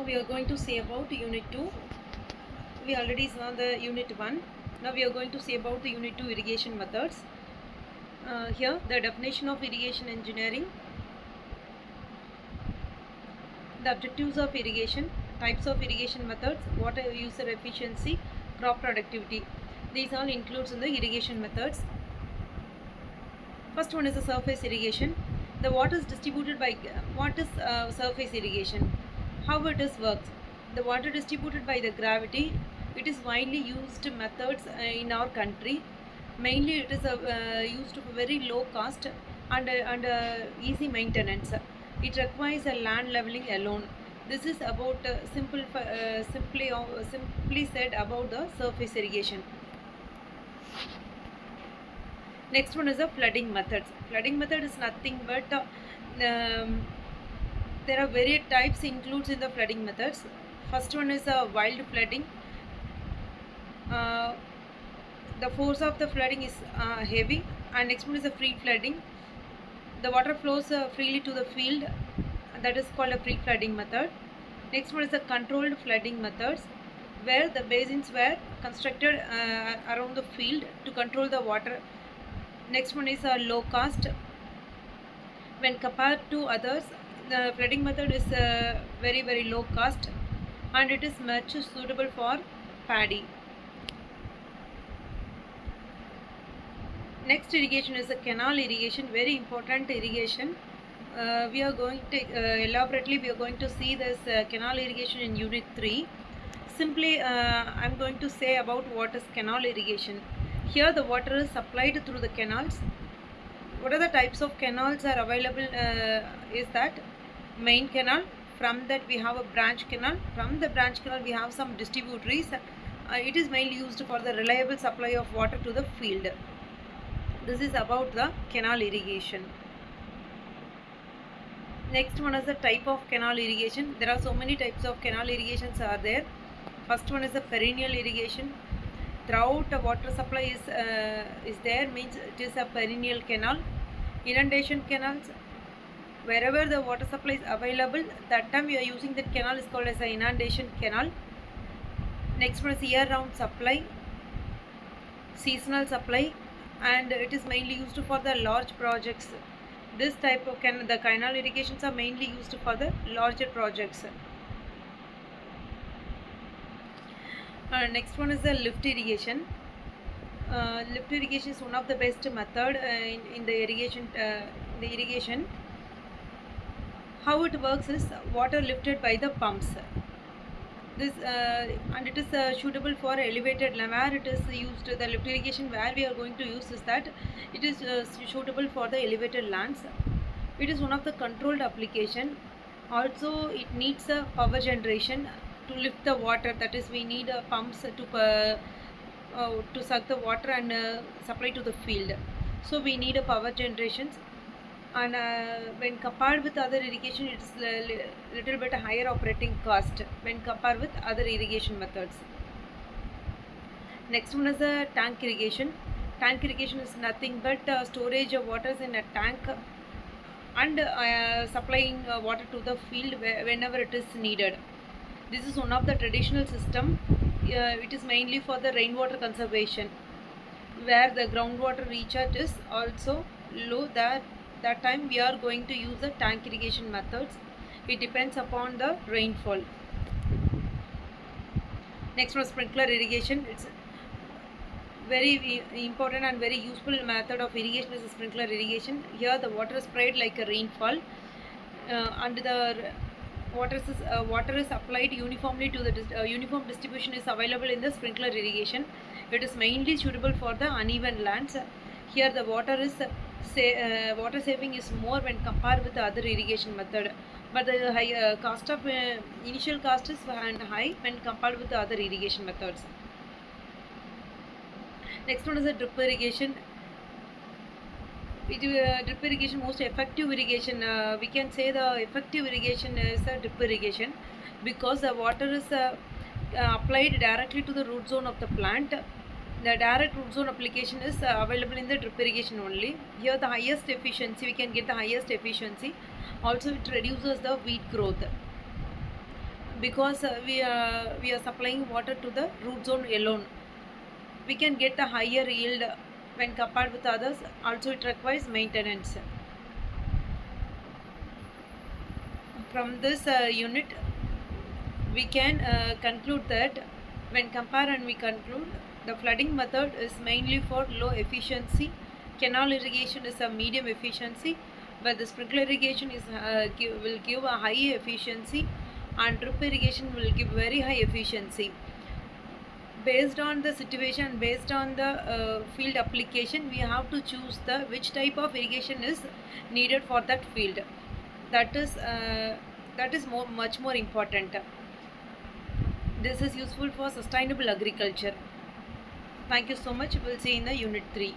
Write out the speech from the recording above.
Now we are going to say about unit 2. We already saw the unit 1. Now we are going to say about the unit 2 irrigation methods. Here the definition of irrigation engineering, the objectives of irrigation, types of irrigation methods, water user efficiency, crop productivity. These all includes in the irrigation methods. First one is the surface irrigation. The water is distributed by what is surface irrigation? How it is works? The water distributed by the gravity. It is widely used methods in our country. Mainly it is used for very low cost and easy maintenance. It requires a land leveling alone. This is about simply said about the surface irrigation. Next one is the flooding methods. Flooding method is nothing but there are various types includes in the flooding methods. First one is wild flooding. The force of the flooding is heavy, and next one is the free flooding. The water flows freely to the field, that is called a free flooding method. Next one is the controlled flooding methods, where the basins were constructed around the field to control the water. Next one is a low cost. When compared to others, the flooding method is very low cost, and it is much suitable for paddy. Next irrigation is a canal irrigation, very important irrigation. We are going to elaborately we are going to see this canal irrigation in unit 3. Simply I am going to say about what is canal irrigation. Here the water is supplied through the canals. What are the types of canals are available is that main canal. From that we have a branch canal. From the branch canal we have some distributaries. It is mainly used for the reliable supply of water to the field. This is about the canal irrigation. Next one is the type of canal irrigation. There are so many types of canal irrigations are there. First one is the perennial irrigation. Throughout the water supply is there, means it is a perennial canal. Inundation canals, wherever the water supply is available, that time we are using that canal is called as an inundation canal. Next one is year-round supply, seasonal supply, and it is mainly used for the large projects. This type of the canal irrigations are mainly used for the larger projects. Next one is the lift irrigation. Lift irrigation is one of the best method in the irrigation. How it works is water lifted by the pumps. This and it is suitable for elevated land. Where it is used, the lift irrigation where we are going to use is that it is suitable for the elevated lands. It is one of the controlled application. Also it needs a power generation to lift the water, that is we need pumps to suck the water and supply to the field. So we need a power generations, and when compared with other irrigation, it is little bit higher operating cost when compared with other irrigation methods. Next one is the tank irrigation. Tank irrigation is nothing but storage of waters in a tank and supplying water to the field whenever it is needed. This is one of the traditional system. It is mainly for the rainwater conservation, where the groundwater recharge is also low. That time we are going to use the tank irrigation methods. It depends upon the rainfall. Next one, sprinkler irrigation. It's very important and very useful method of irrigation is the sprinkler irrigation. Here the water is sprayed like a rainfall, and the water is applied uniformly to the uniform distribution is available in the sprinkler irrigation. It is mainly suitable for the uneven lands. Here the water saving is more when compared with the other irrigation method, but the cost of initial cost is high when compared with the other irrigation methods. Next one is the drip irrigation. Drip irrigation, most effective irrigation. We can say the effective irrigation is a drip irrigation, because the water is applied directly to the root zone of the plant. The direct root zone application is available in the drip irrigation only. Here the highest efficiency, we can get the highest efficiency. Also it reduces the weed growth. because we are supplying water to the root zone alone. We can get a higher yield when compared with others. Also, it requires maintenance. From this unit, we can conclude that when compare and we conclude, the flooding method is mainly for low efficiency, canal irrigation is a medium efficiency, but the sprinkler irrigation is will give a high efficiency, and drip irrigation will give very high efficiency. Based on the situation, based on the field application, we have to choose the which type of irrigation is needed for that field. That is much more important. This is useful for sustainable agriculture. Thank you so much. We'll see in the unit 3.